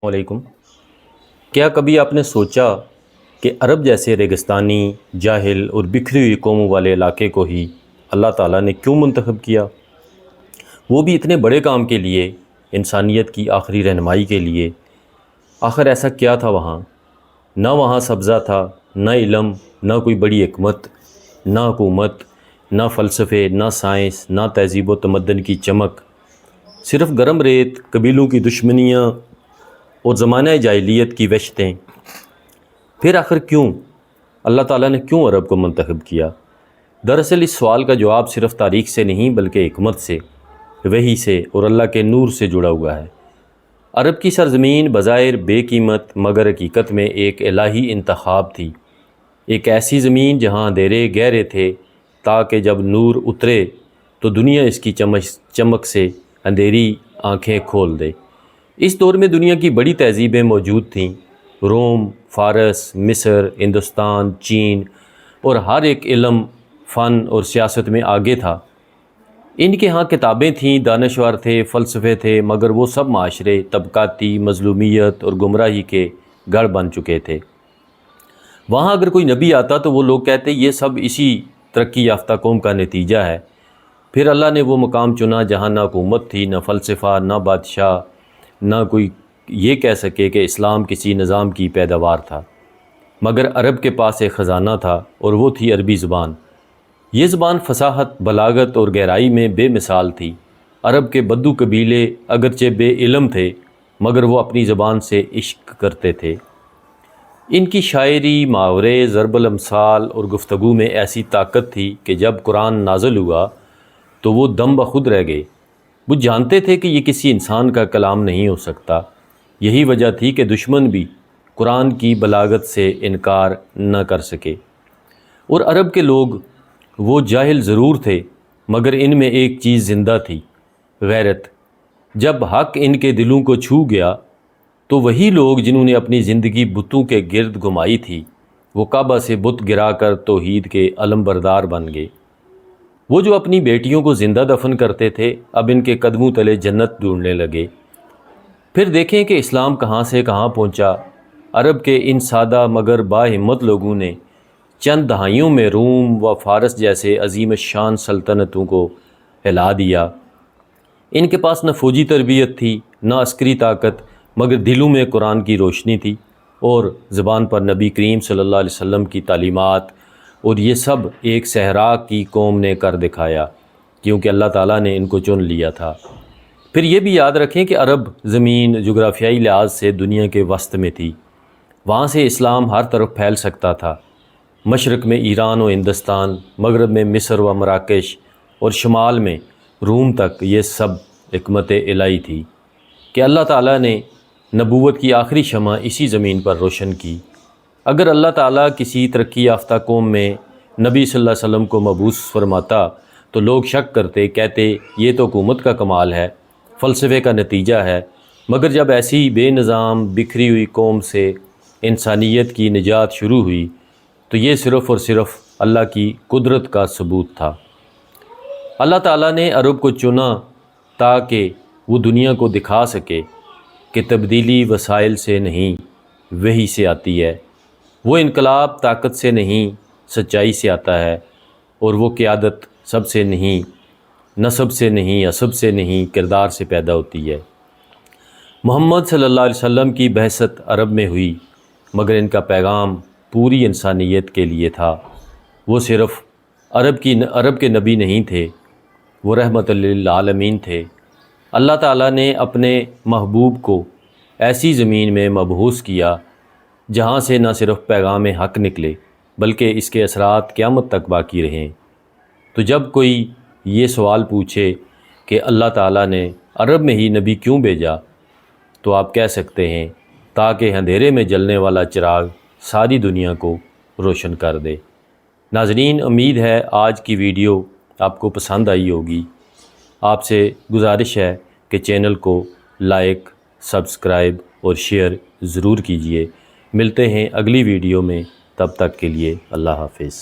علیکم۔ کیا کبھی آپ نے سوچا کہ عرب جیسے ریگستانی، جاہل اور بکھری ہوئی قوموں والے علاقے کو ہی اللہ تعالیٰ نے کیوں منتخب کیا؟ وہ بھی اتنے بڑے کام کے لیے، انسانیت کی آخری رہنمائی کے لیے۔ آخر ایسا کیا تھا وہاں؟ نہ وہاں سبزہ تھا، نہ علم، نہ کوئی بڑی حکمت، نہ حکومت، نہ فلسفے، نہ سائنس، نہ تہذیب و تمدن کی چمک، صرف گرم ریت، قبیلوں کی دشمنیاں اور زمانہ جاہلیت کی وحشتیں۔ پھر آخر کیوں؟ اللہ تعالیٰ نے کیوں عرب کو منتخب کیا؟ دراصل اس سوال کا جواب صرف تاریخ سے نہیں بلکہ حکمت سے، وحی سے اور اللہ کے نور سے جڑا ہوا ہے۔ عرب کی سرزمین بظاہر بے قیمت مگر حقیقت میں ایک الہی انتخاب تھی۔ ایک ایسی زمین جہاں اندھیرے گہرے تھے تاکہ جب نور اترے تو دنیا اس کی چمک سے اندھیری آنکھیں کھول دے۔ اس دور میں دنیا کی بڑی تہذیبیں موجود تھیں۔ روم، فارس، مصر، ہندوستان، چین، اور ہر ایک علم، فن اور سیاست میں آگے تھا۔ ان کے ہاں کتابیں تھیں، دانشور تھے، فلسفے تھے، مگر وہ سب معاشرے طبقاتی مظلومیت اور گمراہی کے گڑھ بن چکے تھے۔ وہاں اگر کوئی نبی آتا تو وہ لوگ کہتے یہ سب اسی ترقی یافتہ قوم کا نتیجہ ہے۔ پھر اللہ نے وہ مقام چنا جہاں نہ حکومت تھی، نہ فلسفہ، نہ بادشاہ، نہ کوئی یہ کہہ سکے کہ اسلام کسی نظام کی پیداوار تھا، مگر عرب کے پاس ایک خزانہ تھا اور وہ تھی عربی زبان۔ یہ زبان فصاحت، بلاغت اور گہرائی میں بے مثال تھی۔ عرب کے بدو قبیلے اگرچہ بے علم تھے مگر وہ اپنی زبان سے عشق کرتے تھے۔ ان کی شاعری، محاورے، ضرب الامثال اور گفتگو میں ایسی طاقت تھی کہ جب قرآن نازل ہوا تو وہ دم بخود رہ گئے۔ وہ جانتے تھے کہ یہ کسی انسان کا کلام نہیں ہو سکتا۔ یہی وجہ تھی کہ دشمن بھی قرآن کی بلاغت سے انکار نہ کر سکے۔ اور عرب کے لوگ، وہ جاہل ضرور تھے مگر ان میں ایک چیز زندہ تھی، غیرت۔ جب حق ان کے دلوں کو چھو گیا تو وہی لوگ جنہوں نے اپنی زندگی بتوں کے گرد گمائی تھی، وہ کعبہ سے بت گرا کر توحید کے علم بردار بن گئے۔ وہ جو اپنی بیٹیوں کو زندہ دفن کرتے تھے اب ان کے قدموں تلے جنت ڈھونڈنے لگے۔ پھر دیکھیں کہ اسلام کہاں سے کہاں پہنچا۔ عرب کے ان سادہ مگر با ہمت لوگوں نے چند دہائیوں میں روم و فارس جیسے عظیم الشان سلطنتوں کو ہلا دیا۔ ان کے پاس نہ فوجی تربیت تھی، نہ عسکری طاقت، مگر دلوں میں قرآن کی روشنی تھی اور زبان پر نبی کریم صلی اللہ علیہ وسلم کی تعلیمات، اور یہ سب ایک صحرا کی قوم نے کر دکھایا کیونکہ اللہ تعالیٰ نے ان کو چن لیا تھا۔ پھر یہ بھی یاد رکھیں کہ عرب زمین جغرافیائی لحاظ سے دنیا کے وسط میں تھی۔ وہاں سے اسلام ہر طرف پھیل سکتا تھا۔ مشرق میں ایران و ہندوستان، مغرب میں مصر و مراکش، اور شمال میں روم تک یہ سب حکمت الہی تھی کہ اللہ تعالیٰ نے نبوت کی آخری شمع اسی زمین پر روشن کی۔ اگر اللہ تعالیٰ کسی ترقی یافتہ قوم میں نبی صلی اللہ علیہ وسلم کو مبعوث فرماتا تو لوگ شک کرتے، کہتے یہ تو حکومت کا کمال ہے، فلسفے کا نتیجہ ہے۔ مگر جب ایسی بے نظام بکھری ہوئی قوم سے انسانیت کی نجات شروع ہوئی تو یہ صرف اور صرف اللہ کی قدرت کا ثبوت تھا۔ اللہ تعالیٰ نے عرب کو چنا تاکہ وہ دنیا کو دکھا سکے کہ تبدیلی وسائل سے نہیں، وحی سے آتی ہے۔ وہ انقلاب طاقت سے نہیں، سچائی سے آتا ہے، اور وہ قیادت سب سے نہیں، نسب سے نہیں، عصب سے نہیں، کردار سے پیدا ہوتی ہے۔ محمد صلی اللہ علیہ وسلم کی بعثت عرب میں ہوئی مگر ان کا پیغام پوری انسانیت کے لیے تھا۔ وہ صرف عرب کے نبی نہیں تھے، وہ رحمت للعالمین تھے۔ اللہ تعالیٰ نے اپنے محبوب کو ایسی زمین میں مبعوث کیا جہاں سے نہ صرف پیغام حق نکلے بلکہ اس کے اثرات قیامت تک باقی رہیں۔ تو جب کوئی یہ سوال پوچھے کہ اللہ تعالیٰ نے عرب میں ہی نبی کیوں بھیجا تو آپ کہہ سکتے ہیں تاکہ اندھیرے میں جلنے والا چراغ ساری دنیا کو روشن کر دے۔ ناظرین، امید ہے آج کی ویڈیو آپ کو پسند آئی ہوگی۔ آپ سے گزارش ہے کہ چینل کو لائک، سبسکرائب اور شیئر ضرور کیجیے۔ ملتے ہیں اگلی ویڈیو میں، تب تک کے لیے اللہ حافظ۔